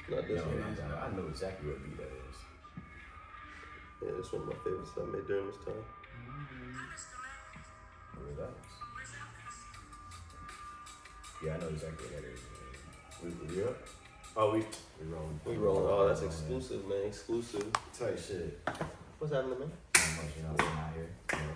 Not this one. I know exactly what beat that is. Yeah, it's one of my favorites that I made during this time. Relax. Yeah, I know exactly what that is. We up? Oh, we rolling. We rolling. Oh, that's exclusive, man. Exclusive. Tight shit. What's happening, man? Not much, you know, I'm out here. You know,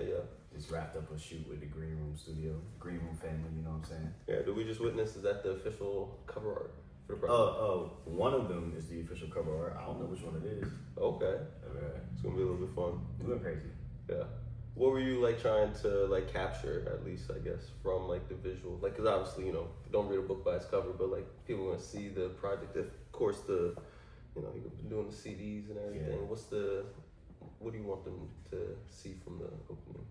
Yeah. just wrapped up a shoot with the Green Room Studio, Green Room family. You know what I'm saying? Yeah. Did we just witness? Is that the official cover art for the project? One of them is the official cover art. I don't know which one it is. Okay. It's gonna be a little bit fun. We're going crazy. Yeah. What were you like trying to like capture, at least I guess, from like the visual? Like, cause obviously, you know, don't read a book by its cover, but like people want to see the project. Of course, you've been doing the CDs and everything. Yeah. What do you want them to see from the opening?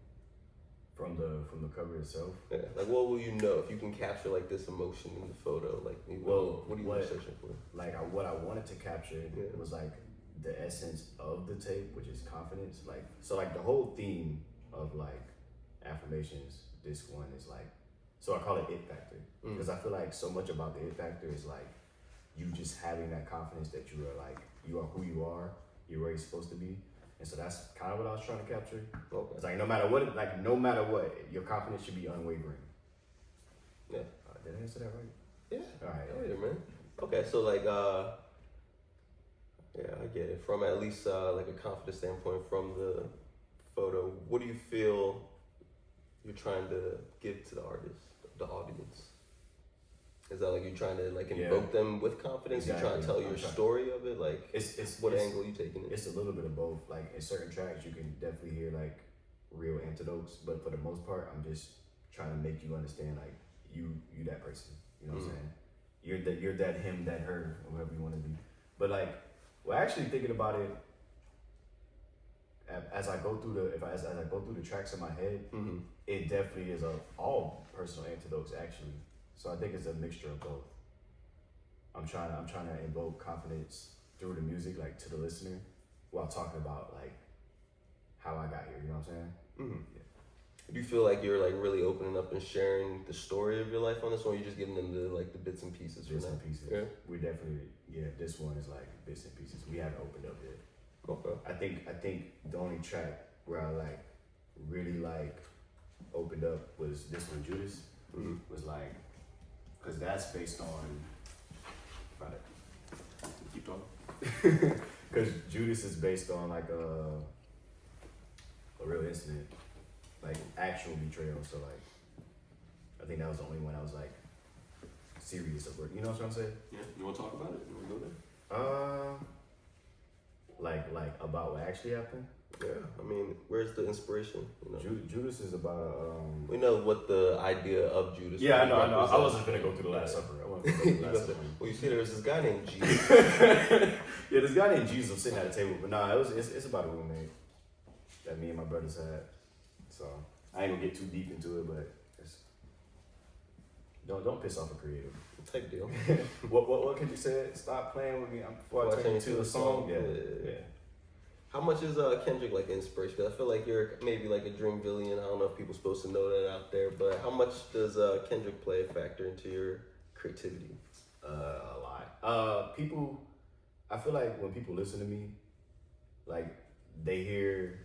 From the cover itself. Yeah. Like, what will you know if you can capture like this emotion in the photo? Like, what are you searching for? Like, what I wanted to capture was like the essence of the tape, which is confidence. Like, so like the whole theme of like affirmations, disc one is like, so I call it it factor, because I feel like so much about the it factor is like you just having that confidence that you are who you are, you're where you're supposed to be. And so that's kind of what I was trying to capture. Okay. It's like no matter what, your confidence should be unwavering. Yeah. Did I answer that right? Yeah. All right. Oh, yeah, man. Okay, so like yeah, I get it. From at least like a confidence standpoint from the photo, what do you feel you're trying to give to the artist, the audience? Is that like you're trying to like invoke them with confidence? Exactly. You're trying to tell your story of it? Like, what angle you taking it? It's a little bit of both. Like in certain tracks, you can definitely hear like real antidotes, but for the most part, I'm just trying to make you understand like you that person. You know what I'm saying? You're that him, that her, or whoever you want to be. But like, well, actually thinking about it, as I go through the tracks in my head, it definitely is all personal antidotes actually. So I think it's a mixture of both. I'm trying to invoke confidence through the music, like to the listener, while talking about like how I got here. You know what I'm saying? Mm-hmm. Yeah. Do you feel like you're like really opening up and sharing the story of your life on this one? Or you're just giving them the bits and pieces. Bits and pieces. Yeah. We definitely This one is like bits and pieces. We haven't opened up yet. Okay. I think the only track where I like really like opened up was this one, Judas. Was like, because that's based on. Keep talking. Because Judas is based on like a real incident, like actual betrayal. So like, I think that was the only one I was like serious about. You know what I'm saying? Yeah. You want to talk about it? You want to go there? Like about what actually happened. Yeah, I mean, where's the inspiration? You know? Judas is about. We know what the idea of Judas. Yeah, I know. I wasn't gonna go through the Last Supper. I wasn't gonna go through the Last Supper. Well, you see, there's this guy named Jesus. Yeah, this guy named Jesus was sitting at a table, but nah, it's about a roommate that me and my brothers had. So I ain't gonna get too deep into it, but don't piss off a creative. Type deal. What can you say? Stop playing with me before I turn you to a song. Yeah. How much is Kendrick like inspiration? Because I feel like you're maybe like a Dreamvillian. I don't know if people are supposed to know that out there, but how much does Kendrick play a factor into your creativity? A lot. People, I feel like when people listen to me, like they hear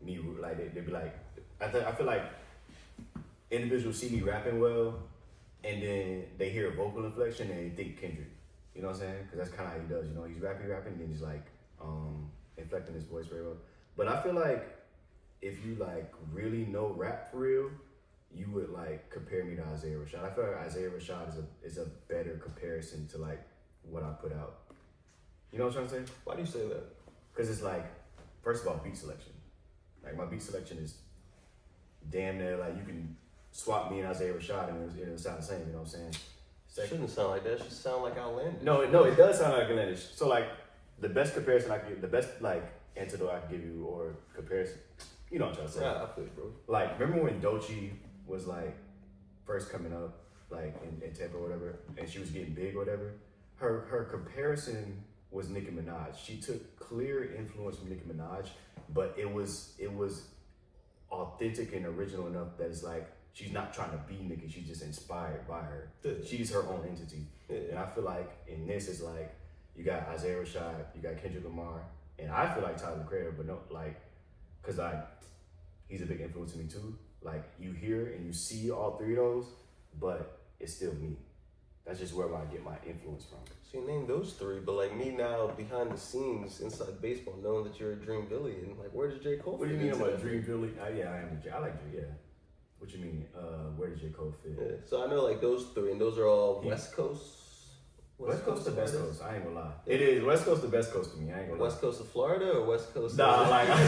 me, like they be like, I feel like individuals see me rapping well, and then they hear a vocal inflection and they think Kendrick. You know what I'm saying? Because that's kind of how he does. You know, he's rapping, and then he's like inflecting his voice very well. But I feel like if you like really know rap for real, you would like compare me to Isaiah Rashad. I feel like Isaiah Rashad is a better comparison to like what I put out. You know what I'm trying to say? Why do you say that? Because it's like, first of all, beat selection. Like my beat selection is damn near like you can swap me and Isaiah Rashad and it'll sound the same. You know what I'm saying? It shouldn't sound like that. It should sound like OutLandish. No, it does sound like OutLandish. So like the best comparison I can give, the best like antidote I can give you or comparison, you know what I'm trying to say? Yeah, I feel it, bro. Like remember when Doechii was like first coming up, like in Tampa or whatever, and she was getting big or whatever. Her comparison was Nicki Minaj. She took clear influence from Nicki Minaj, but it was authentic and original enough that it's like she's not trying to be Nicki. She's just inspired by her. Yeah. She's her own entity. Yeah. And I feel like in this is like you got Isaiah Rashad, you got Kendrick Lamar, and I feel like Tyler the Creator, but no, like, cause he's a big influence to me too. Like you hear and you see all three of those, but it's still me. That's just where I get my influence from. So you named those three, but like me now, behind the scenes, inside baseball, knowing that you're a Dream Billy, and like, where does J. Cole What do you fit mean into I'm a that? Dream Billy? Yeah, I am. I like Dream. Yeah. What you mean? Where does J. Cole fit? Yeah. So I know like those three, and those are all West Coast. West Coast to Best Coast. I ain't gonna lie. It is West Coast to Best Coast to me. I ain't gonna lie. West Coast of Florida or West Coast? Nah, like I'm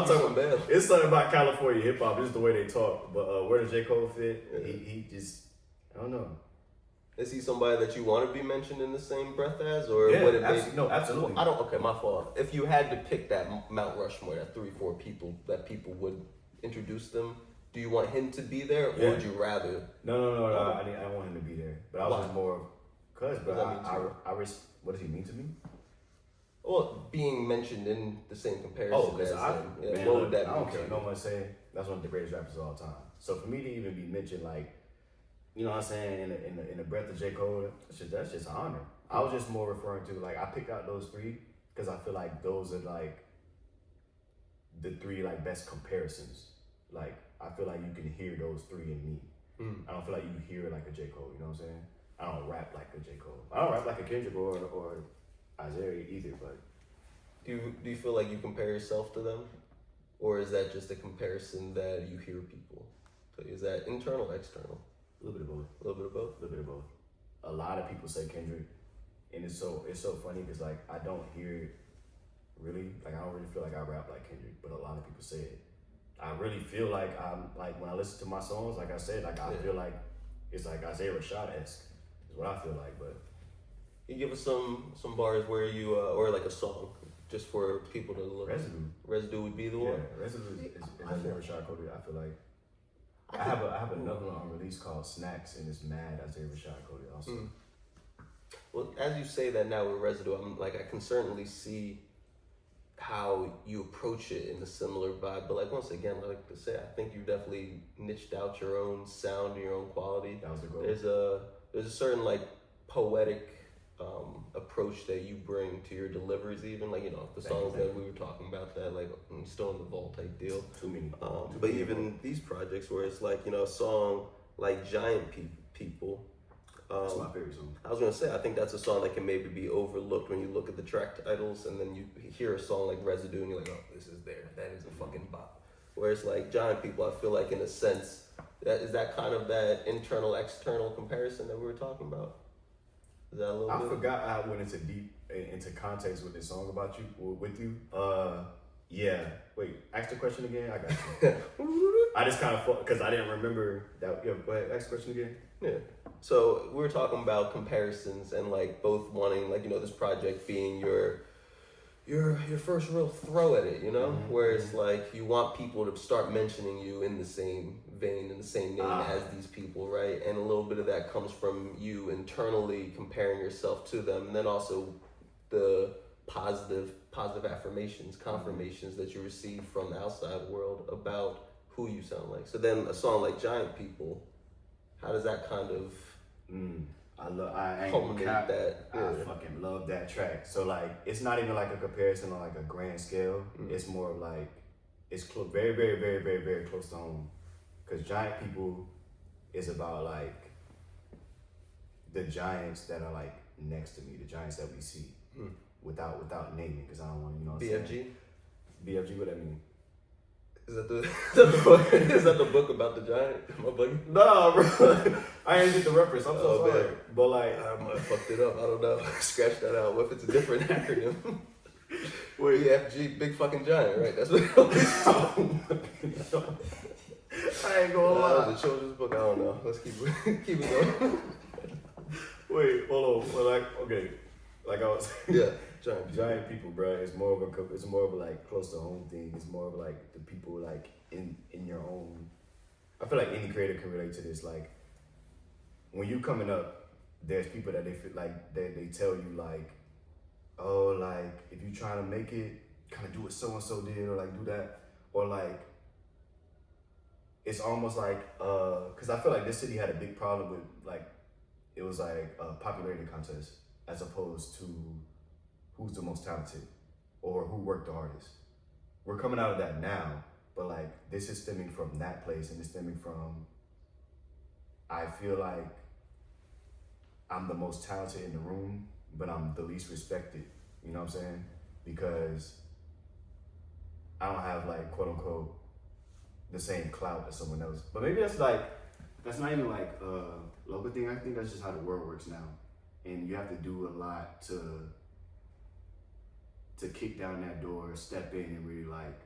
talking about. It's something about California hip hop. It's the way they talk. But where does J. Cole fit? Yeah. He just, I don't know. Is he somebody that you want to be mentioned in the same breath as, or Yeah, would it no, absolutely. I don't. Okay, my fault. If you had to pick that Mount Rushmore, that 3-4 people that people would introduce them, do you want him to be there, or would you rather? No. I want him to be there. But I was just more, cause, but what does he mean to me? Well, being mentioned in the same comparison as him. Man, What would that I mean don't to care. you? No one say that's one of the greatest rappers of all time. So for me to even be mentioned, like, you know what I'm saying, in the breath of J. Cole, that's just an honor. I was just more referring to, like, I picked out those three because I feel like those are like the three like best comparisons. Like I feel like you can hear those three in me. I don't feel like you hear like a J. Cole. You know what I'm saying? I don't rap like a J. Cole. I don't rap like a Kendrick or Isaiah either. But Do you feel like you compare yourself to them, or is that just a comparison that you hear people? So is that internal, external? a little bit of both. A little bit of both. A little bit of both. A lot of people say Kendrick, and it's so funny because like I don't hear it really. Like I don't really feel like I rap like Kendrick, but a lot of people say it. I really feel like I'm like when I listen to my songs, like I said, like I feel like it's like Isaiah Rashad-esque is what I feel like. But you give us some bars where you or like a song just for people to look. Residue would be the one. Yeah, Residue is Isaiah Rashad Cody. I feel like I have another one on release called Snacks, and it's mad Isaiah Rashad Cody also. Well, as you say that now with Residue, I'm like I can certainly see how you approach it in a similar vibe. But like once again, like to say, I think you definitely niched out your own sound and your own quality. That was the goal. There's a certain like poetic approach that you bring to your deliveries, even like the songs that we were talking about that like still in the vault type deal. Too many. But even these projects where it's like a song like Giant People. That's my favorite song. I was gonna say I think that's a song that can maybe be overlooked when you look at the track titles, and then you hear a song like Residue and you're like, oh, this is there. That is a fucking bop. Whereas like Giant People, I feel like in a sense is that kind of that internal external comparison that we were talking about. Is that a little bit? I forgot I went into context with this song about you with you. Yeah. Wait, ask the question again. I got you. I just kind of because I didn't remember that. Yeah, go ahead. Ask the question again. Yeah. So we were talking about comparisons and like both wanting like this project being your first real throw at it, where it's like you want people to start mentioning you in the same vein, in the same name as these people, right? And a little bit of that comes from you internally comparing yourself to them, and then also the positive affirmations, confirmations that you receive from the outside world about who you sound like. So then a song like Giant People, how does that kind of I culminate that? Yeah. I fucking love that track. So like, it's not even like a comparison on like a grand scale. It's more of like, it's very, very, very, very, very close to home. Because Giant People is about like the giants that are like next to me, the giants that we see, without naming, because I don't want to, what I'm BFG? saying? BFG, what that mean? Is that the book about the giant? Am I bugging? Nah, bro. I ain't get the reference. I'm so sorry. Man. But like, I might have fucked it up. I don't know. Scratch that out. What if it's a different acronym? BFG, big fucking giant, right? That's what it is. I ain't gonna lie. That was a children's book. I don't know. Let's keep it going. Wait, hold on. Well, like, okay, like I was. Yeah, Giant People, bro. It's more of a like close to home thing. It's more of like the people like in your own. I feel like any creator can relate to this. Like when you coming up, there's people that they feel like they tell you like, oh, like if you trying to make it, kind of do what so and so did, or like do that, or like, it's almost like, because I feel like this city had a big problem with, like, it was like a popularity contest as opposed to who's the most talented or who worked the hardest. We're coming out of that now, but like this is stemming from that place, and it's stemming from, I feel like I'm the most talented in the room, but I'm the least respected. You know what I'm saying? Because I don't have like quote unquote the same clout as someone else. But maybe that's like, that's not even like a local thing. I think that's just how the world works now. And you have to do a lot to kick down that door, step in and really like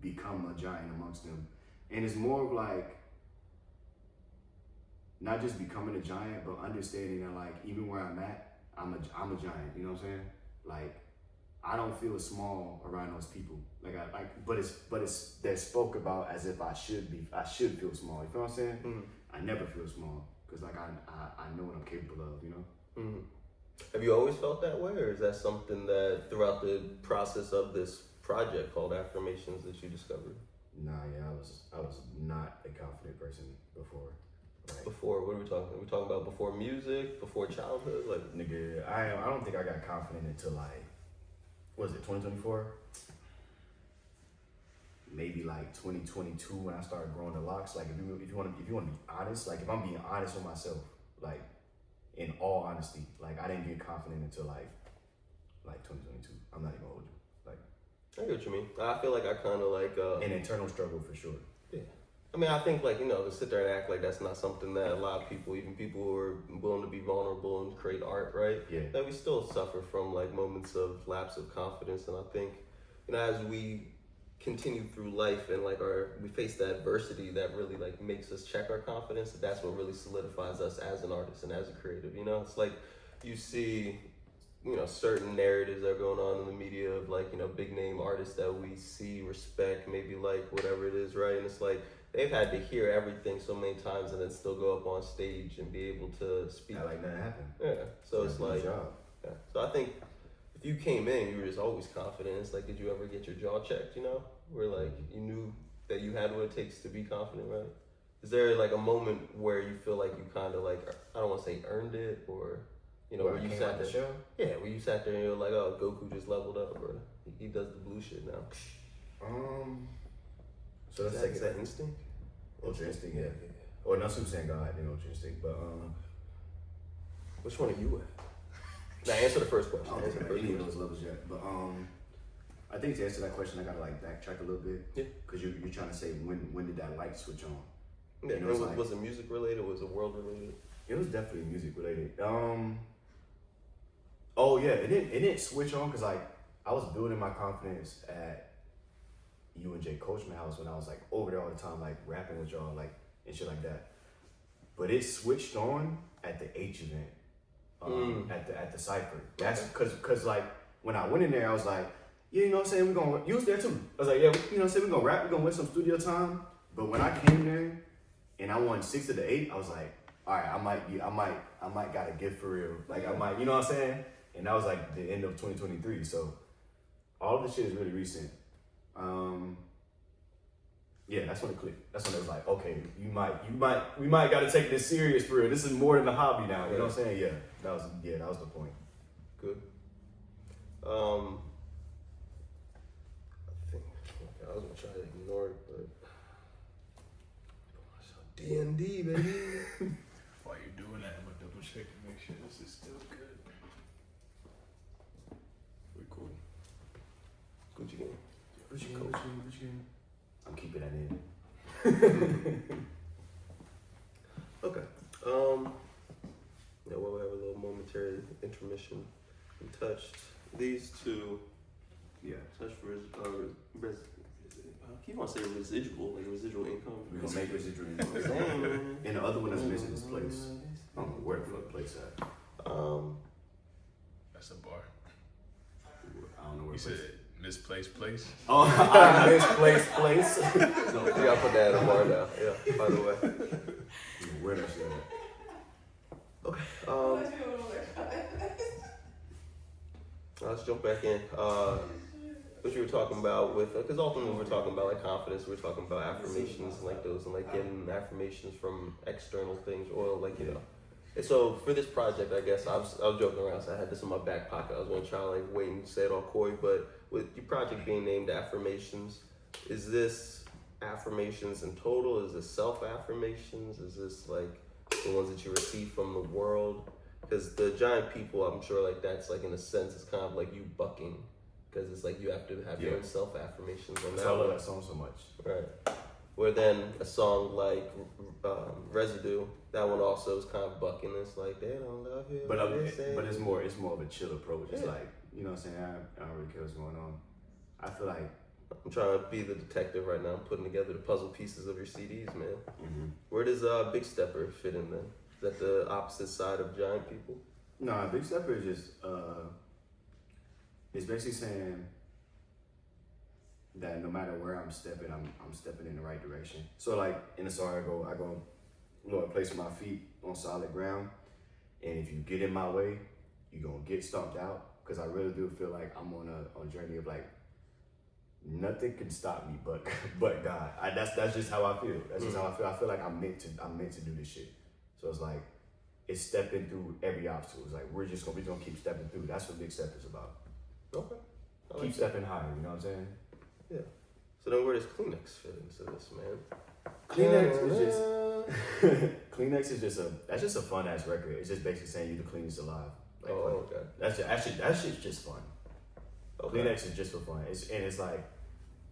become a giant amongst them. And it's more of like, not just becoming a giant, but understanding that like, even where I'm at, I'm a giant, you know what I'm saying? Like, I don't feel small around those people. But it's they're spoke about as if I should feel small. You feel what I'm saying? Mm-hmm. I never feel small because like I know what I'm capable of. You know. Mm-hmm. Have you always felt that way, or is that something that throughout the process of this project called Affirmations that you discovered? Nah, yeah, I was not a confident person before. Right? Before, what are we talking? Are we talking about before music, before childhood? Like, nigga, I don't think I got confident until like, what is it, 2024? Maybe like 2022 when I started growing the locks. Like if you want to be honest, like if I'm being honest with myself, like in all honesty, like I didn't get confident until like 2022. I'm not even old. Like I get what you mean. I feel like I kind of like an internal struggle for sure. Yeah. I mean, I think like, you know, to sit there and act like that's not something that a lot of people, even people who are willing to be vulnerable and create art, right? Yeah. That we still suffer from like moments of lapse of confidence. And I think, you know, as we continue through life and like we face the adversity that really like makes us check our confidence, that's what really solidifies us as an artist and as a creative. You know, it's like you see, you know, certain narratives that are going on in the media of like, you know, big name artists that we see, respect, maybe like whatever it is, right? And it's like they've had to hear everything so many times and then still go up on stage and be able to speak. Yeah, like that happened. Yeah. So that's it's like, job. Yeah. So I think if you came in, you were just always confident. It's like, did you ever get your jaw checked, you know? Where like you knew that you had what it takes to be confident, right? Is there like a moment where you feel like you kind of like, I don't want to say earned it, or, you know, where you sat there? Show? Yeah, where you sat there and you're like, oh, Goku just leveled up, bro. He does the blue shit now. So let's is that instinct? Ultra instinct, yeah. Or not Super Saiyan God, you know, ultra instinct, but which one are you at? Now answer the first question. I don't think I any of those levels yet, but I think to answer that question, I gotta like backtrack a little bit. Yeah. Because you're trying to say when did that light switch on? Yeah. You know, was it music related? Was it world related? It was definitely music related. Oh yeah, it didn't switch on because like I was building my confidence at UNJ Coachman House when I was like over there all the time, like rapping with y'all, like and shit like that. But it switched on at the H event, at the Cypher. That's because like when I went in there, I was like, yeah, you know what I'm saying, you was there too. I was like, yeah, you know what I'm saying, we're gonna rap, we're gonna win some studio time. But when I came there and I won 6 of the 8, I was like, all right, I might got a gift for real. Like I might, you know what I'm saying? And that was like the end of 2023. So all of this shit is really recent. Yeah, that's when it clicked. That's when it was like, okay, we might got to take this serious for real. This is more than a hobby now. You know what I'm saying? Yeah, that was the point. Good. I think I was gonna try to ignore it, but D&D, baby. While you're doing that, I'm gonna double check to make sure this is still good. We're cool. Gucci game. Gucci game. I'm keeping that in. Okay. Yeah, we'll have a little momentary intermission. We touched these two. Yeah. Touched I keep on saying residual, like residual income. We're gonna make residual income. And the other one that's missing is place. I don't know where the fuck place at. That's a bar. I don't know where You place. said misplaced place? Oh, I misplaced place. No, you gotta put that in the bar now. Yeah, by the way. Where that shit at? Okay. Let's jump back in. what you were talking about with, because ultimately we're talking about like confidence, we're talking about affirmations and like those, and like getting affirmations from external things, or like, you know. And so for this project, I guess I was joking around, so I had this in my back pocket. I was gonna try to like wait and say it all coy, but with your project being named Affirmations, is this affirmations in total? Is this self-affirmations? Is this like the ones that you receive from the world? Because the giant people, I'm sure like that's like in a sense, it's kind of like you bucking, because it's like you have to have your own self-affirmations on that. I love that song so much. Right. Where then a song like Residue, that one also is kind of bucking. It's like they don't love you. But it's more of a chill approach. It's like, you know what I'm saying, I don't really care what's going on. I feel like I'm trying to be the detective right now. I'm putting together the puzzle pieces of your CDs, man. Mm-hmm. Where does Big Stepper fit in then? Is that the opposite side of giant people? No, Big Stepper is just it's basically saying that no matter where I'm stepping, I'm stepping in the right direction. So like in the song, I go, Lord, place my feet on solid ground, and if you get in my way, you're gonna get stomped out. Because I really do feel like I'm on a journey of like nothing can stop me but God. That's just how I feel. That's just how I feel. I feel like I'm meant to do this shit. So it's like it's stepping through every obstacle. It's like we're gonna keep stepping through. That's what Big Step is about. Okay. Keep stepping higher. You know what I'm saying? Yeah. So then where does Kleenex fit into this, man? Kleenex is just a fun ass record. It's just basically saying you're the cleanest alive. Like, okay. That shit's just fun. Okay. Kleenex is just for fun. It's like,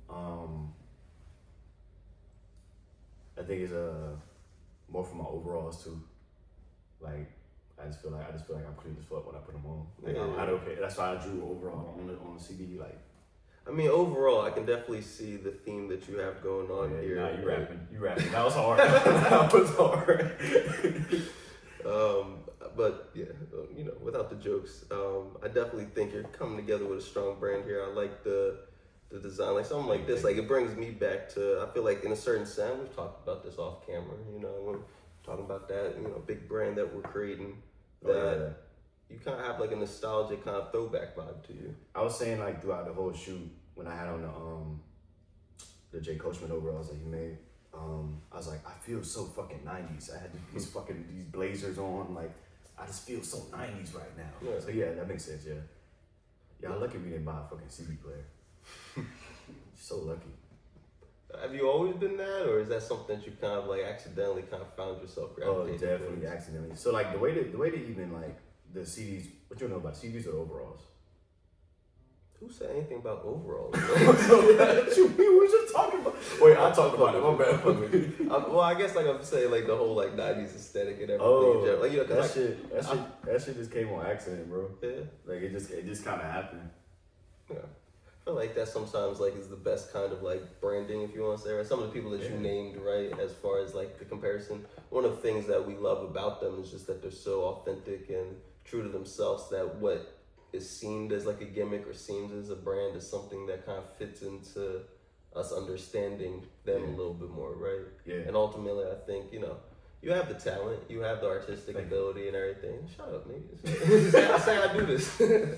I think it's more for my overalls too. Like I just feel like I'm clean as fuck when I put them on. Like, I don't care. That's why I drew overall on the CD. Like, I mean, overall, I can definitely see the theme that you have going on here. Nah, you rapping. That was hard. That was hard. But yeah, you know, without the jokes, I definitely think you're coming together with a strong brand here. I like the design, like something like this. Like it brings me back to, I feel like in a certain sense, we've talked about this off camera. You know, we're talking about that, you know, big brand that we're creating. That you kind of have like a nostalgic kind of throwback vibe to you. I was saying like throughout the whole shoot when I had on the Jay Coachman overalls that he made. I was like, I feel so fucking 90s. I had these blazers on, like I just feel so 90s right now. Yeah. So yeah, that makes sense. Yeah, lucky we didn't buy a fucking CD player. So lucky. Have you always been that, or is that something that you kind of like accidentally kind of found yourself gravitating? Oh, definitely accidentally. So like the way to even like the CDs, what you know about CDs or overalls? Who said anything about overalls? We were just talking about. Wait, I talked about it. My bad. Well, I guess like I'm saying like the whole like '90s aesthetic and everything. Oh, like, you know, that shit just came on accident, bro. Yeah, like it just kind of happened. Yeah, I feel like that sometimes like is the best kind of like branding, if you want to say, right? Some of the people that you named, right, as far as like the comparison. One of the things that we love about them is just that they're so authentic and true to themselves. That what is seen as like a gimmick or seems as a brand is something that kind of fits into us understanding them a little bit more, right? Yeah. And ultimately, I think, you know, you have the talent, you have the artistic ability and everything. Shut up, nigga. Say I do this. Hey,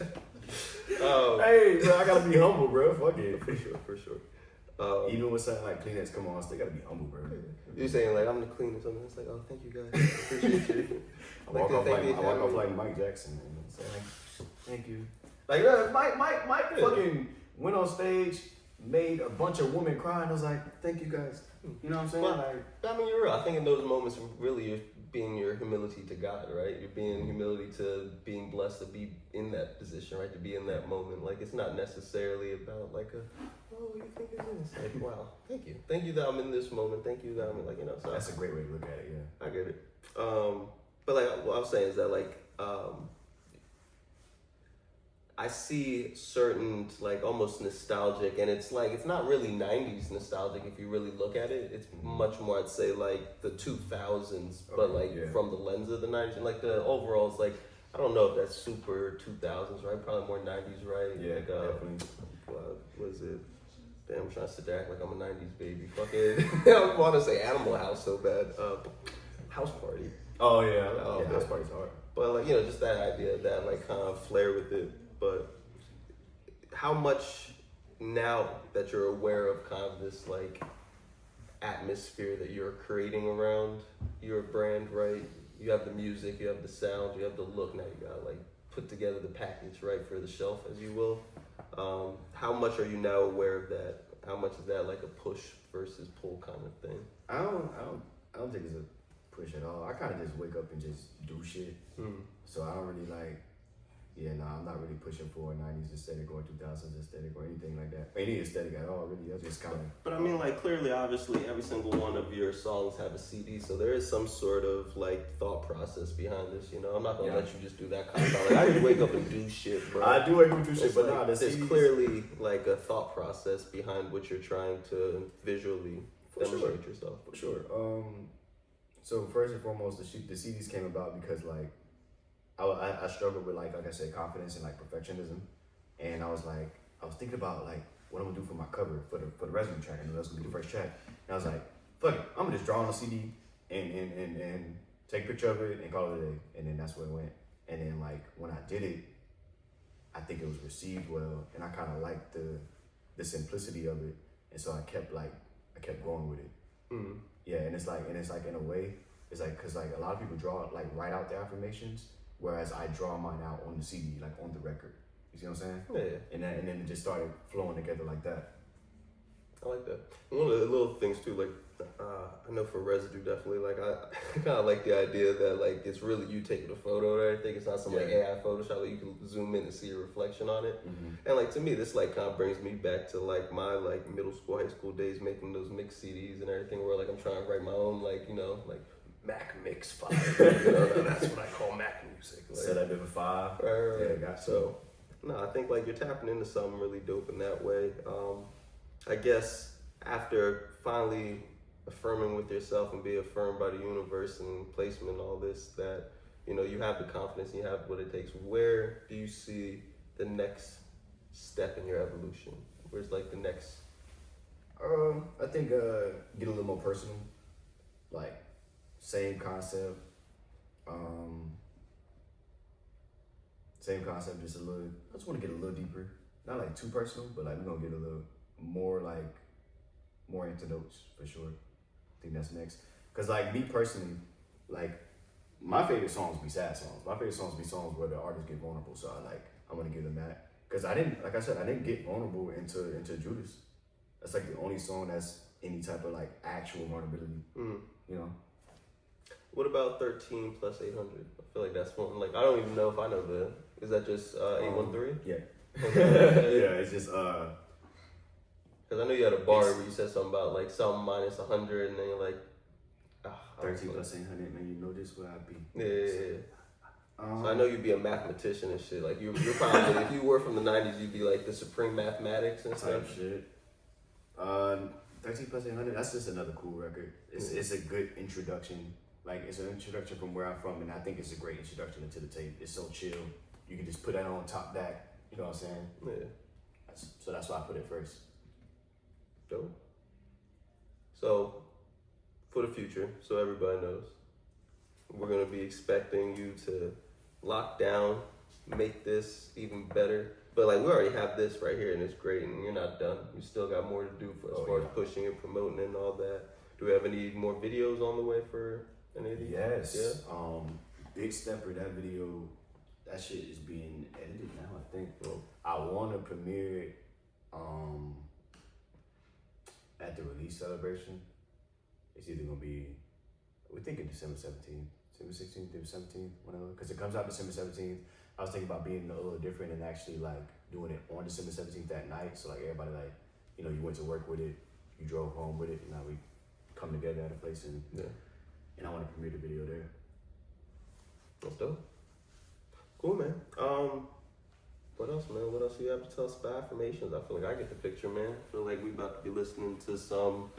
bro, I gotta be humble, bro. Fuck it. For sure. Even with something like Kleenex come on, I still gotta be humble, bro. You're saying like I'm the cleanest, and it's like, oh, thank you guys. I appreciate you. I walk off like Mike Jackson, man. So, thank you. Like Mike fucking went on stage, made a bunch of women cry, and I was like, thank you guys. You know what I'm saying? But, I mean, you're real. I think in those moments, really, you're being your humility to God, right? You're being humility to being blessed to be in that position, right? To be in that moment. Like, it's not necessarily about like you think it's this? Like, wow, thank you. Thank you that I'm in this moment. Thank you that I'm in, like, you know. So that's a great way to look at it, yeah. I get it. But like, what I'm saying is that like, I see certain like almost nostalgic, and it's like it's not really 90s nostalgic if you really look at it. It's much more, I'd say, like the 2000s, but like from the lens of the 90s. And like the overalls, like I don't know if that's super 2000s, right? Probably more 90s, right? Yeah, like, definitely. What was it? Damn, I'm trying to sit there act like I'm a 90s baby. Fucking, I want to say Animal House so bad. House Party. Oh yeah, House Party's hard. But like, you know, just that idea, that like kind of flair with it. But how much now that you're aware of kind of this like atmosphere that you're creating around your brand, right? You have the music, you have the sound, you have the look. Now you gotta like put together the package, right, for the shelf, as you will. How much are you now aware of that? How much is that like a push versus pull kind of thing? I don't think it's a push at all. I kind of just wake up and just do shit. So I don't really like. Yeah, no, I'm not really pushing for a 90s aesthetic or 2000s aesthetic or anything like that. Any aesthetic at all, really. That's just kind of. But I mean, like, clearly, obviously, every single one of your songs have a CD, so there is some sort of, like, thought process behind this, you know? I'm not gonna let you just do that kind of stuff. Like, I just wake up and do shit, bro. I do wake up and do shit, It's but like, nah, the there's CDs, clearly, like, a thought process behind what you're trying to visually demonstrate yourself. For sure. So, first and foremost, the CDs came about because, like, I struggled with like I said, confidence and like perfectionism, and I was thinking about like what I'm gonna do for my cover for the resume track. I knew that was gonna be the first track, and I was like, fuck it, I'm gonna just draw on a CD and take a picture of it and call it a day, and then that's where it went. And then like when I did it, I think it was received well, and I kind of liked the simplicity of it, and so I kept going with it. Yeah, and it's like in a way, it's like because like a lot of people write out their affirmations. Whereas I draw mine out on the CD, like on the record. You see what I'm saying? Yeah. And then it just started flowing together like that. I like that. One of the little things too, like I know for Residue, definitely, like I kind of like the idea that like it's really you taking a photo and everything. It's not some like AI Photoshop that you can zoom in and see a reflection on it. And like to me, this like kind of brings me back to like my like middle school, high school days, making those mix CDs and everything, where like I'm trying to write my own like like Mac mix file. That's what I call Mac music. Like, Set up in 5. Right. Yeah, got you. So, no, I think like you're tapping into something really dope in that way. I guess after finally affirming with yourself and be affirmed by the universe and placement and all this, that you have the confidence and you have what it takes. Where do you see the next step in your evolution? Where's like the next? I think get a little more personal, like. Same concept, just a little, I just want to get a little deeper. Not like too personal, but like we're going to get a little more into notes for sure. I think that's next. Because like me personally, like my favorite songs be sad songs. My favorite songs be songs where the artists get vulnerable. So I'm going to give them that. Because I didn't get vulnerable into Judas. That's like the only song that's any type of like actual vulnerability, you know? What about 13 plus 800? I feel like that's one. Like I don't even know if I know is that just 813? Yeah. Okay. Yeah, it's just Because I know you had a bar where you said something about like something minus 100, and then you're like 13 plus 800. Man, you know this where I be. Yeah. So I know you'd be a mathematician and shit. Like you're probably if you were from the 90s, you'd be like the supreme mathematics and type stuff. Shit. 13 plus 800. That's just another cool record. It's a good introduction. Like, it's an introduction from where I'm from, and I think it's a great introduction into the tape. It's so chill. You can just put that on top that. You know what I'm saying? Yeah. So that's why I put it first. Dope. So, for the future, so everybody knows, we're going to be expecting you to lock down, make this even better. But, like, we already have this right here, and it's great, and you're not done. You still got more to do as far as pushing and promoting and all that. Do we have any more videos on the way for any of these? Yes. Yeah. Big Stepper, that video, that shit is being edited now, I think. I want to premiere it at the release celebration. It's either going to be, we're thinking December 17th, December 16th, December 17th, whatever. Because it comes out December 17th. I was thinking about being a little different and actually like doing it on December 17th that night. So like everybody like, you went to work with it, you drove home with it, and now we come together at a place and I want to premiere the video there. That's dope. Cool, man. What else, man? What else do you have to tell us about affirmations? I feel like I get the picture, man. I feel like we about to be listening to some,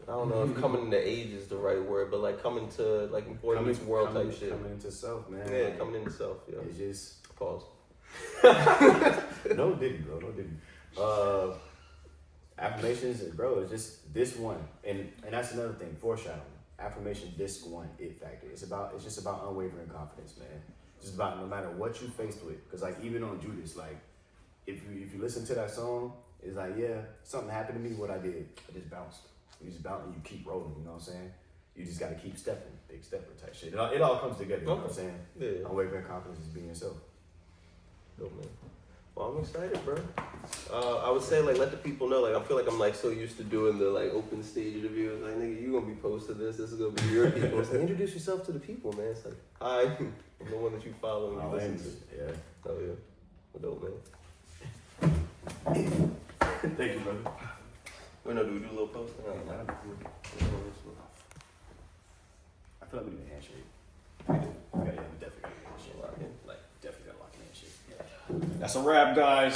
I don't know if coming into age is the right word, but like coming to like important meets world type shit. Coming into self, man. Yeah, coming into self, yeah. It's just Pause. No didn't, bro. No didn't. Affirmations, bro, it's just this one. And that's another thing, foreshadowing. Affirmation, this one, it factor. It's just about unwavering confidence, man. It's just about no matter what you faced with. Because like even on Judas, like if you listen to that song, It's like, yeah, something happened to me, what I did, I just bounced. You just bounce and you keep rolling, you know what I'm saying? You just gotta keep stepping, big stepper type shit. It all comes together, you know what I'm saying? Yeah. Unwavering confidence is being yourself. Dope, man. Well, I'm excited, bro. I would say, like, let the people know. Like, I feel like I'm, like, so used to doing the, like, open stage interviews. Like, nigga, you gonna be posting this. This is gonna be your people. It's like, introduce yourself to the people, man. It's like, hi, I'm the one that you follow and you listen to. Yeah. Oh, yeah. Well, dope, man. Thank you, brother. Wait, no, do we do a little post? I feel like we need a handshake. Yeah, we definitely got a handshake. Lock in. Like, definitely got to lock in handshake. That's a wrap, guys.